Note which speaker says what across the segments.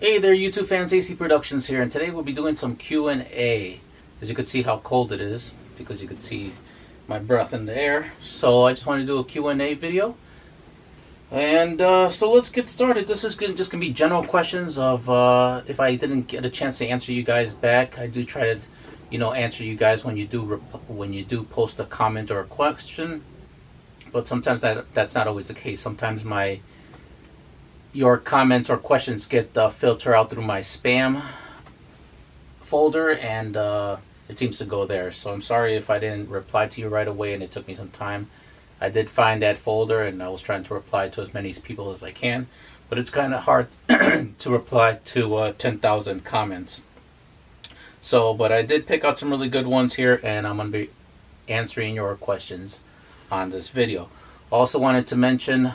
Speaker 1: Hey there, YouTube fans, AC Productions here, and today we'll be doing some Q&A. As you can see how cold it is, because you can see my breath in the air. So I just want to do a Q&A video. And so let's get started. This is just going to be general questions of if I didn't get a chance to answer you guys back. I do try to, answer you guys when you do post a comment or a question. But sometimes that's not always the case. Sometimes your comments or questions get filtered out through my spam folder, and it seems to go there. So I'm sorry if I didn't reply to you right away and it took me some time. I did find that folder and I was trying to reply to as many people as I can, but it's kind of hard to reply to 10,000 comments. So, but I did pick out some really good ones here, and I'm going to be answering your questions on this video. Also wanted to mention,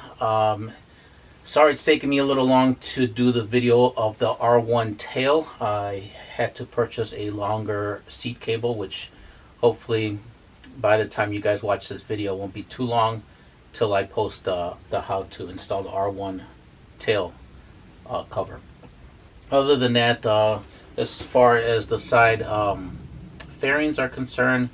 Speaker 1: sorry it's taking me a little long to do the video of the R1 tail. I had to purchase a longer seat cable, which hopefully by the time you guys watch this video won't be too long till I post the how to install the R1 tail cover. Other than that, as far as the side fairings are concerned,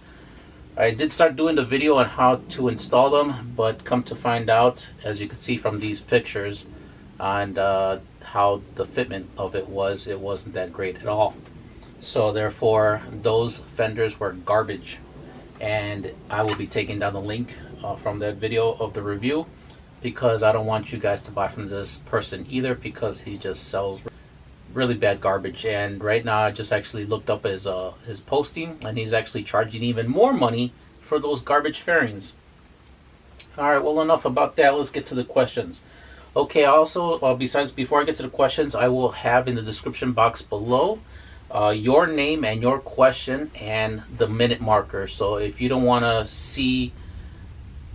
Speaker 1: I did start doing the video on how to install them, but come to find out, as you can see from these pictures, and how the fitment of it wasn't that great at all. So therefore, those fenders were garbage, and I will be taking down the link from that video of the review, because I don't want you guys to buy from this person either, because he just sells really bad garbage. And right now I just actually looked up his posting, and he's actually charging even more money for those garbage fairings. Alright, well, enough about that. Let's get to the questions. Okay, also, before I get to the questions, I will have in the description box below your name and your question and the minute marker. So if you don't want to see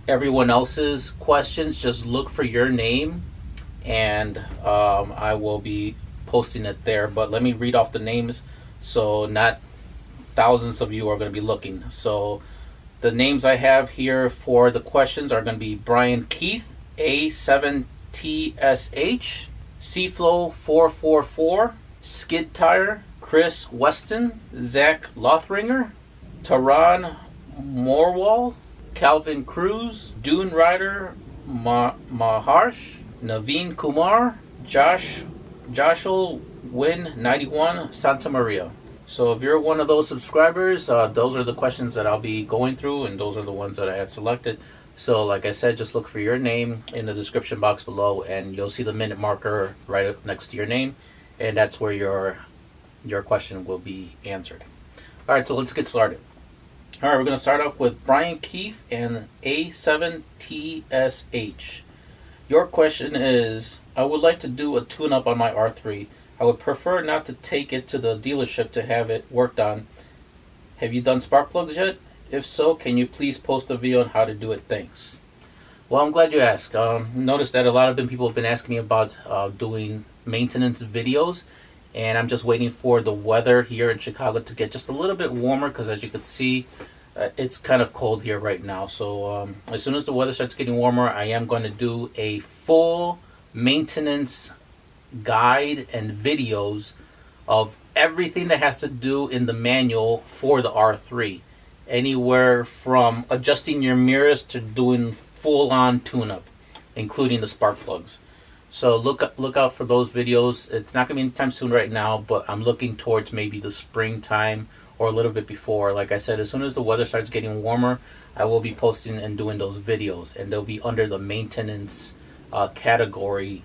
Speaker 1: everyone else's questions, just look for your name, and I will be posting it there. But let me read off the names, so not thousands of you are going to be looking. So the names I have here for the questions are going to be Brian Keith, A7TSH, Cflow444, Skidtire, Chris Weston, Zack Lothringer, Tarun Morwal, Calvin Cruz, Doon Rider, Maharsh, Naveen Kumar, Joshelwin91 Santamaria. So if you're one of those subscribers, those are the questions that I'll be going through, and those are the ones that I had selected. So like I said, just look for your name in the description box below, and you'll see the minute marker right up next to your name, and that's where your question will be answered. Alright, so let's get started. Alright, we're going to start off with Brian Keith and A7TSH. Your question is, I would like to do a tune-up on my R3. I would prefer not to take it to the dealership to have it worked on. Have you done spark plugs yet? If so, can you please post a video on how to do it? Thanks. Well, I'm glad you asked. Notice that a lot of people have been asking me about doing maintenance videos, and I'm just waiting for the weather here in Chicago to get just a little bit warmer, because as you can see, it's kind of cold here right now. So as soon as the weather starts getting warmer, I am going to do a full maintenance guide and videos of everything that has to do in the manual for the R3. Anywhere from adjusting your mirrors to doing full-on tune-up, including the spark plugs. So look out for those videos. It's not going to be anytime soon right now, but I'm looking towards maybe the springtime or a little bit before. Like I said, as soon as the weather starts getting warmer, I will be posting and doing those videos, and they'll be under the maintenance category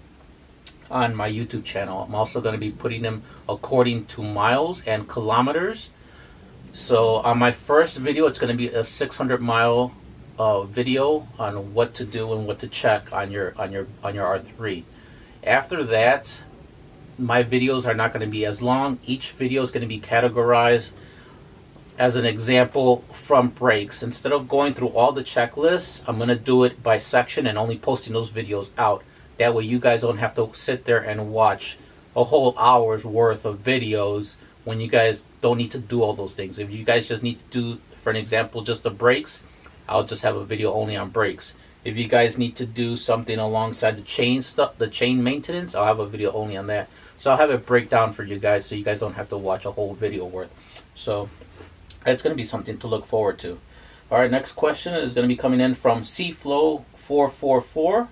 Speaker 1: on my YouTube channel. I'm also going to be putting them according to miles and kilometers. So on my first video, it's going to be a 600-mile video on what to do and what to check on your R3. After that, my videos are not going to be as long. Each video is going to be categorized. As an example, front brakes. Instead of going through all the checklists, I'm going to do it by section and only posting those videos out. That way you guys don't have to sit there and watch a whole hour's worth of videos when you guys don't need to do all those things. If you guys just need to do, for an example, just the brakes, I'll just have a video only on brakes. If you guys need to do something alongside the chain stuff, the chain maintenance, I'll have a video only on that. So I'll have it break down for you guys, so you guys don't have to watch a whole video worth. So that's going to be something to look forward to. All right, next question is going to be coming in from CFlow444.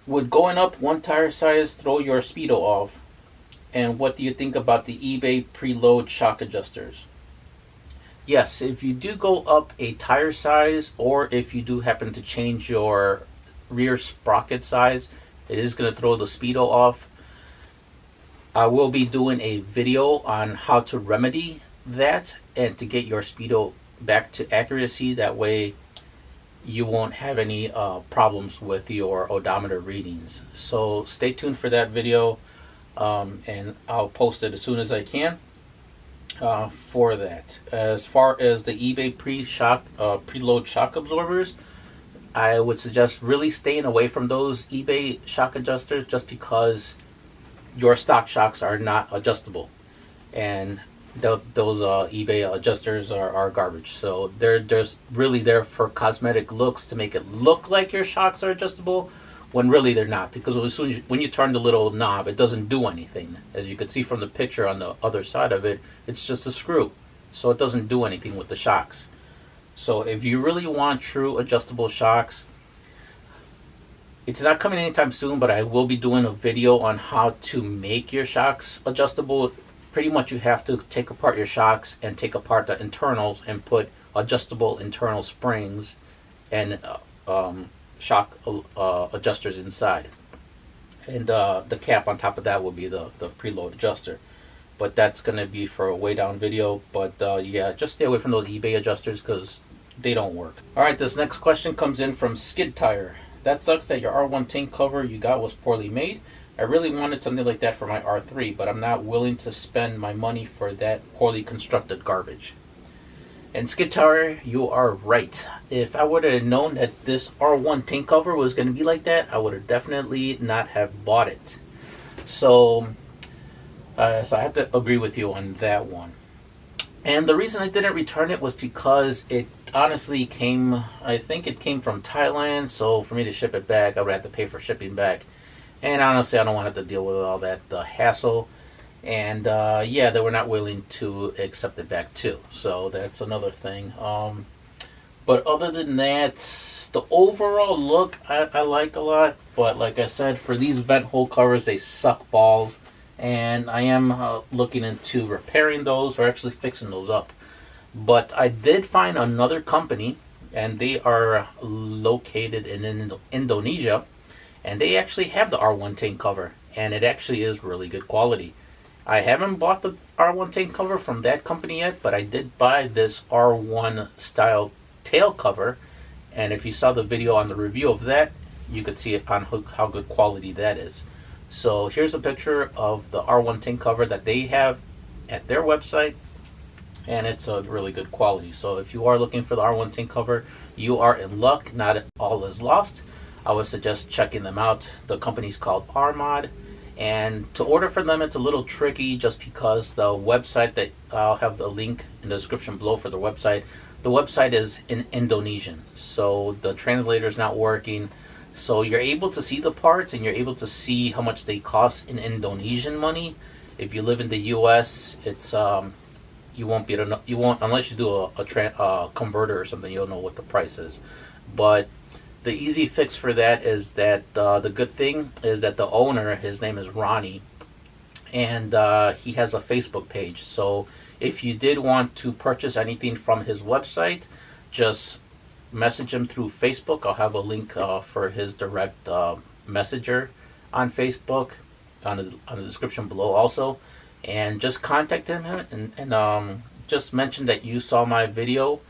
Speaker 1: Would going up one tire size throw your speedo off? And what do you think about the eBay preload shock adjusters? Yes, if you do go up a tire size, or if you do happen to change your rear sprocket size, it is going to throw the speedo off. I will be doing a video on how to remedy that and to get your speedo back to accuracy. That way you won't have any problems with your odometer readings. So stay tuned for that video, and I'll post it as soon as I can. For that, as far as the eBay preload shock absorbers, I would suggest really staying away from those eBay shock adjusters, just because your stock shocks are not adjustable, and those eBay adjusters are garbage. So they're just really there for cosmetic looks, to make it look like your shocks are adjustable, when really they're not, because as soon as when you turn the little knob, it doesn't do anything. As you can see from the picture on the other side of it, it's just a screw, so it doesn't do anything with the shocks. So if you really want true adjustable shocks, it's not coming anytime soon, but I will be doing a video on how to make your shocks adjustable. Pretty much you have to take apart your shocks and take apart the internals and put adjustable internal springs and shock adjusters inside, and the cap on top of that will be the preload adjuster. But that's going to be for a way down video. But yeah, just stay away from those eBay adjusters, because they don't work. Alright, this next question comes in from Skidtire. That sucks that your R1 tank cover you got was poorly made. I really wanted something like that for my R3, but I'm not willing to spend my money for that poorly constructed garbage. And Skidtire, you are right. If I would have known that this R1 tank cover was going to be like that, I would have definitely not have bought it. So I have to agree with you on that one. And the reason I didn't return it was because it honestly came, I think it came from Thailand, so for me to ship it back, I would have to pay for shipping back. And honestly, I don't want to have to deal with all that hassle. And yeah, they were not willing to accept it back too. So that's another thing. But other than that, the overall look I like a lot. But like I said, for these vent hole covers, they suck balls. And I am looking into repairing those, or actually fixing those up. But I did find another company, and they are located in Indonesia. And they actually have the R1 tank cover, and it actually is really good quality. I haven't bought the R1 tank cover from that company yet, but I did buy this R1 style tail cover, and if you saw the video on the review of that, you could see it on how good quality that is. So here's a picture of the R1 tank cover that they have at their website, and it's a really good quality. So if you are looking for the R1 tank cover, you are in luck. Not all is lost. I would suggest checking them out. The company's called Armod. And to order from them, it's a little tricky, just because the website that I'll have the link in the description below for the website is in Indonesian. So the translator is not working. So you're able to see the parts, and you're able to see how much they cost in Indonesian money. If you live in the US, it's you won't be able to know, you won't, unless you do a converter or something, you'll know what the price is. But the easy fix for that is that the good thing is that the owner, his name is Ronnie, and he has a Facebook page. So if you did want to purchase anything from his website, just message him through Facebook. I'll have a link for his direct messenger on Facebook on the description below also, and just contact him and just mention that you saw my video,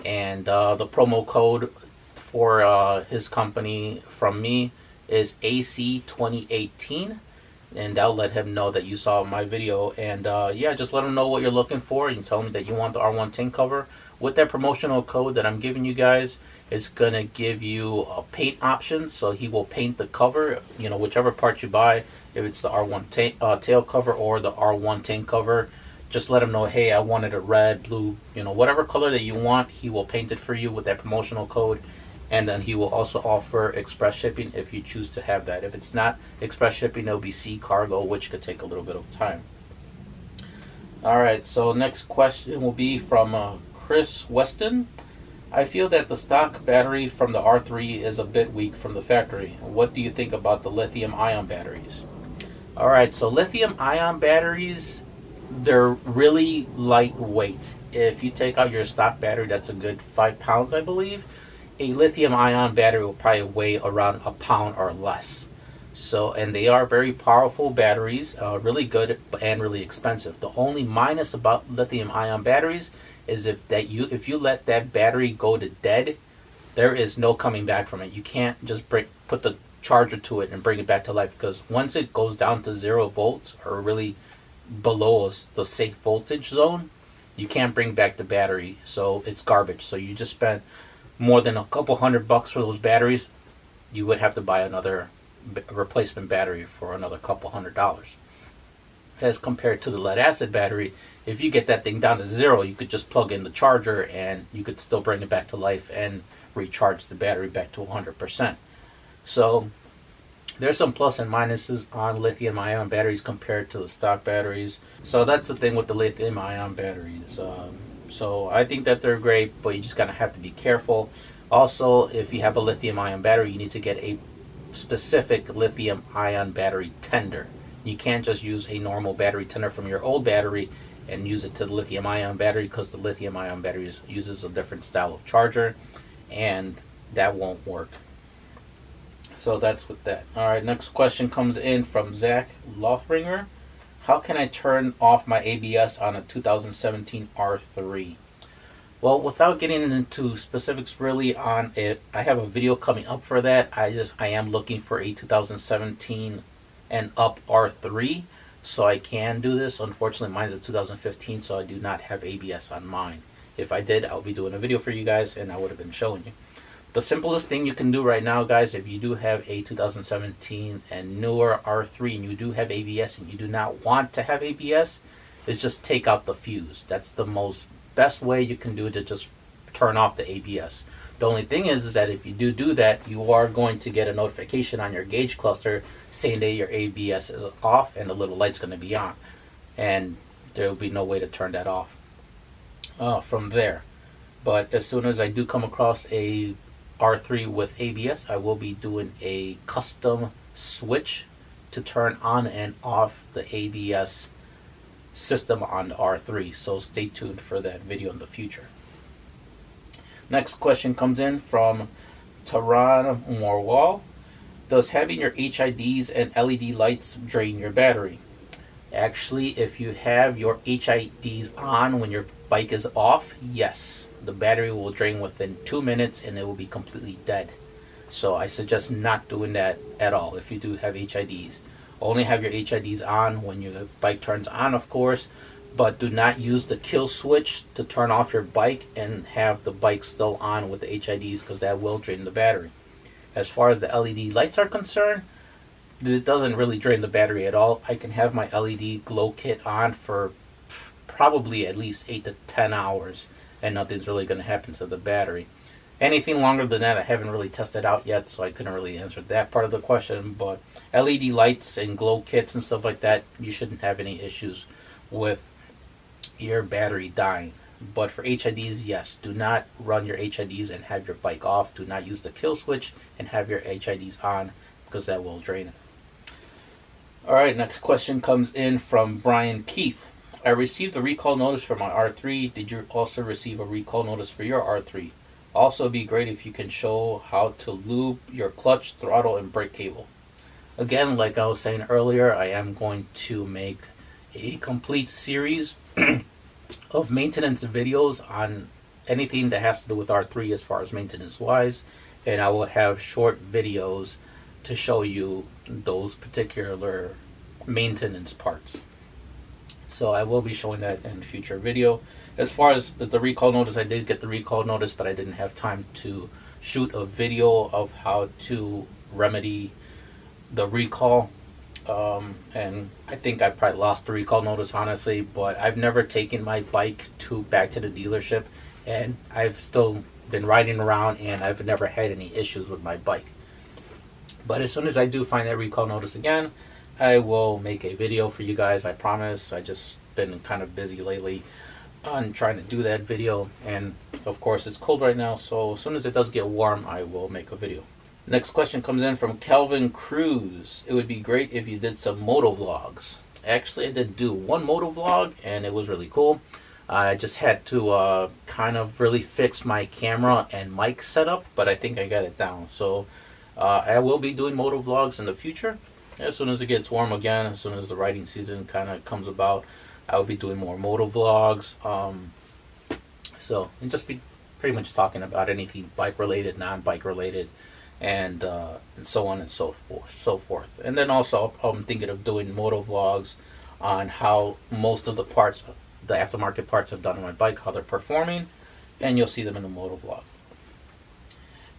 Speaker 1: and the promo code for his company from me is AC2018, and that'll let him know that you saw my video. And yeah, just let him know what you're looking for, and tell him that you want the R1 tank cover. With that promotional code that I'm giving you guys, it's gonna give you a paint option, so he will paint the cover, you know, whichever part you buy, if it's the R1 tail cover or the R1 tank cover. Just let him know, hey, I wanted a red, blue, you know, whatever color that you want, he will paint it for you with that promotional code. and then he will also offer express shipping if you choose to have that. If it's not express shipping, it'll be sea cargo, which could take a little bit of time. Alright, so next question will be from Chris Weston. I feel that the stock battery from the R3 is a bit weak from the factory. What do you think about the lithium ion batteries? Alright, so lithium ion batteries, they're really lightweight. If you take out your stock battery, that's a good 5 pounds, I believe. A lithium ion battery will probably weigh around a pound or less. So, and they are very powerful batteries, really good and really expensive. The only minus about lithium ion batteries is if you let that battery go to dead, there is no coming back from it. You can't just put the charger to it and bring it back to life, because once it goes down to 0 volts or really below the safe voltage zone, you can't bring back the battery, so it's garbage. So you just spent more than a couple $100 for those batteries, you would have to buy another replacement battery for another couple $100. As compared to the lead acid battery, if you get that thing down to 0, you could just plug in the charger and you could still bring it back to life and recharge the battery back to 100%. So there's some plus and minuses on lithium ion batteries compared to the stock batteries. So that's the thing with the lithium ion batteries. So I think that they're great, but you just gotta have to be careful. Also, if you have a lithium ion battery, you need to get a specific lithium ion battery tender. You can't just use a normal battery tender from your old battery and use it to the lithium ion battery, because the lithium ion battery uses a different style of charger, and that won't work. So that's with that. Alright, next question comes in from Zack Lothringer. How can I turn off my ABS on a 2017 R3? Well, without getting into specifics really on it, I have a video coming up for that. I am looking for a 2017 and up R3, so I can do this. Unfortunately, mine's a 2015, so I do not have ABS on mine. If I did, I'll be doing a video for you guys, and I would have been showing you. The simplest thing you can do right now, guys, if you do have a 2017 and newer R3 and you do have ABS and you do not want to have ABS, is just take out the fuse. That's the best way you can do to just turn off the ABS. The only thing is that if you do that, you are going to get a notification on your gauge cluster saying that your ABS is off and the little light's going to be on, and there will be no way to turn that off from there. But as soon as I do come across a R3 with ABS, I will be doing a custom switch to turn on and off the ABS system on the R3, so stay tuned for that video in the future. Next question comes in from Tarun Morwal. Does having your HIDs and LED lights drain your battery? Actually, if you have your HIDs on when your bike is off, yes, the battery will drain within 2 minutes and it will be completely dead. So I suggest not doing that at all if you do have HIDs. Only have your HIDs on when your bike turns on, of course, but do not use the kill switch to turn off your bike and have the bike still on with the HIDs, because that will drain the battery. As far as the LED lights are concerned, it doesn't really drain the battery at all. I can have my LED glow kit on for probably at least 8 to 10 hours and nothing's really going to happen to the battery. Anything longer than that I haven't really tested out yet, so I couldn't really answer that part of the question. But LED lights and glow kits and stuff like that, you shouldn't have any issues with your battery dying. But for HIDs, yes, do not run your HIDs and have your bike off. Do not use the kill switch and have your HIDs on, because that will drain it. Alright, next question comes in from Brian Keith. I received a recall notice for my R3. Did you also receive a recall notice for your R3? Also, be great if you can show how to lube your clutch, throttle, and brake cable. Again, like I was saying earlier, I am going to make a complete series of maintenance videos on anything that has to do with R3 as far as maintenance wise, and I will have short videos to show you those particular maintenance parts. So I will be showing that in a future video. As far as the recall notice, I did get the recall notice, but I didn't have time to shoot a video of how to remedy the recall. And I think I probably lost the recall notice, honestly, but I've never taken my bike back to the dealership, and I've still been riding around and I've never had any issues with my bike. But as soon as I do find that recall notice again, I will make a video for you guys, I promise. I just been kind of busy lately on trying to do that video, and of course it's cold right now, so as soon as it does get warm I will make a video. Next question comes in from Calvin Cruz. It would be great if you did some moto vlogs. Actually, I did do one moto vlog and it was really cool. I just had to kind of really fix my camera and mic setup, but I think I got it down. So I will be doing moto vlogs in the future. As soon as it gets warm again, as soon as the riding season kind of comes about, I will be doing more moto vlogs. So, and just be pretty much talking about anything bike related, non-bike related, and so on and so forth. And then also I'm thinking of doing moto vlogs on how most of the parts, the aftermarket parts I've done on my bike, how they're performing, and you'll see them in the moto vlog.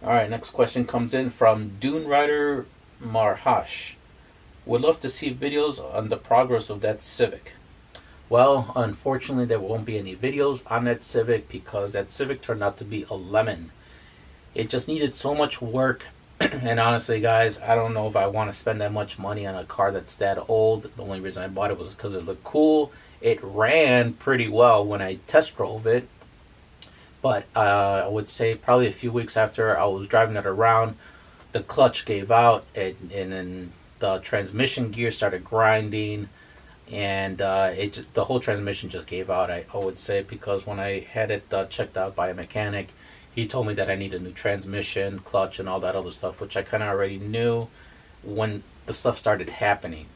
Speaker 1: Alright, next question comes in from Doon rider Maharsh. Would love to see videos on the progress of that Civic. Well, unfortunately there won't be any videos on that Civic because that Civic turned out to be a lemon. It just needed so much work, and honestly guys, I don't know if I want to spend that much money on a car that's that old. The only reason I bought it was because it looked cool. It ran pretty well when I test drove it, but I would say probably a few weeks after I was driving it around, the clutch gave out, and then the transmission gear started grinding, and the whole transmission just gave out, I would say, because when I had it checked out by a mechanic, he told me that I need a new transmission, clutch, and all that other stuff, which I kind of already knew when the stuff started happening.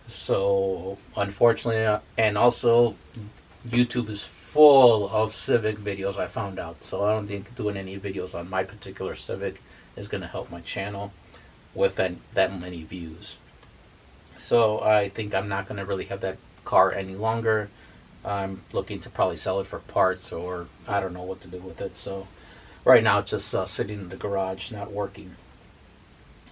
Speaker 1: So unfortunately, and also YouTube is full of Civic videos, I found out, so I don't think doing any videos on my particular Civic is going to help my channel with that many views. So I think I'm not going to really have that car any longer. I'm looking to probably sell it for parts, or I don't know what to do with it. So right now it's just sitting in the garage, not working.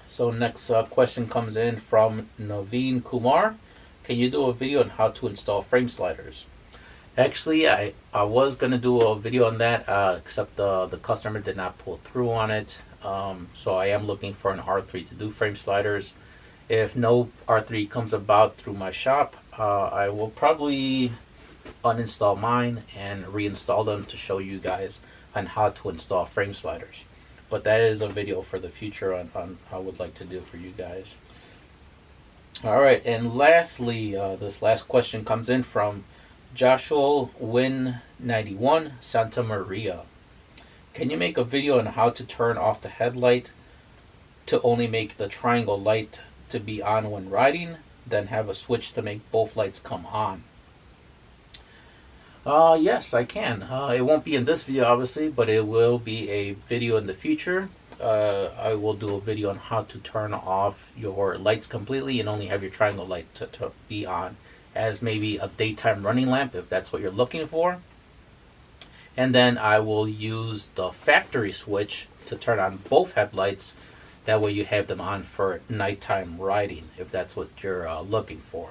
Speaker 1: So next question comes in from Naveen Kumar. Can you do a video on how to install frame sliders? Actually, I was going to do a video on that, except the customer did not pull through on it. So I am looking for an R3 to do frame sliders. If no R3 comes about through my shop, I will probably uninstall mine and reinstall them to show you guys on how to install frame sliders. But that is a video for the future on how I would like to do for you guys. Alright, and lastly, this last question comes in from Joshelwin91 Santamaria. Can you make a video on how to turn off the headlight to only make the triangle light to be on when riding, then have a switch to make both lights come on? Yes, I can. It won't be in this video, obviously, but it will be a video in the future. I will do a video on how to turn off your lights completely and only have your triangle light to be on as maybe a daytime running lamp, if that's what you're looking for. And then I will use the factory switch to turn on both headlights. That way you have them on for nighttime riding, if that's what you're looking for.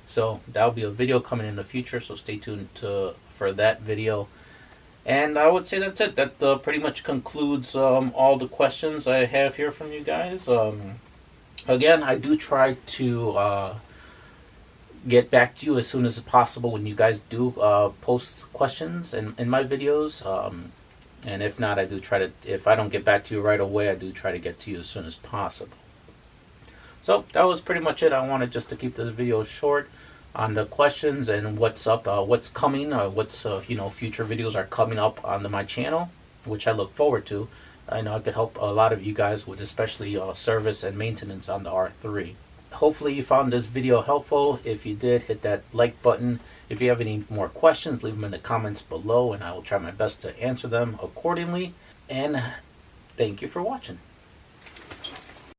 Speaker 1: So that'll be a video coming in the future, so stay tuned for that video. And I would say that's it. That pretty much concludes all the questions I have here from you guys. Again, I do try to get back to you as soon as possible when you guys do post questions in my videos. And if not, I do try to, if I don't get back to you right away, I do try to get to you as soon as possible. So that was pretty much it. I wanted just to keep this video short on the questions and what's up, what's coming, what's future videos are coming up on my channel, which I look forward to. I know I could help a lot of you guys with especially service and maintenance on the R3. Hopefully you found this video helpful. If you did, hit that like button. If you have any more questions, leave them in the comments below and I will try my best to answer them accordingly. And thank you for watching.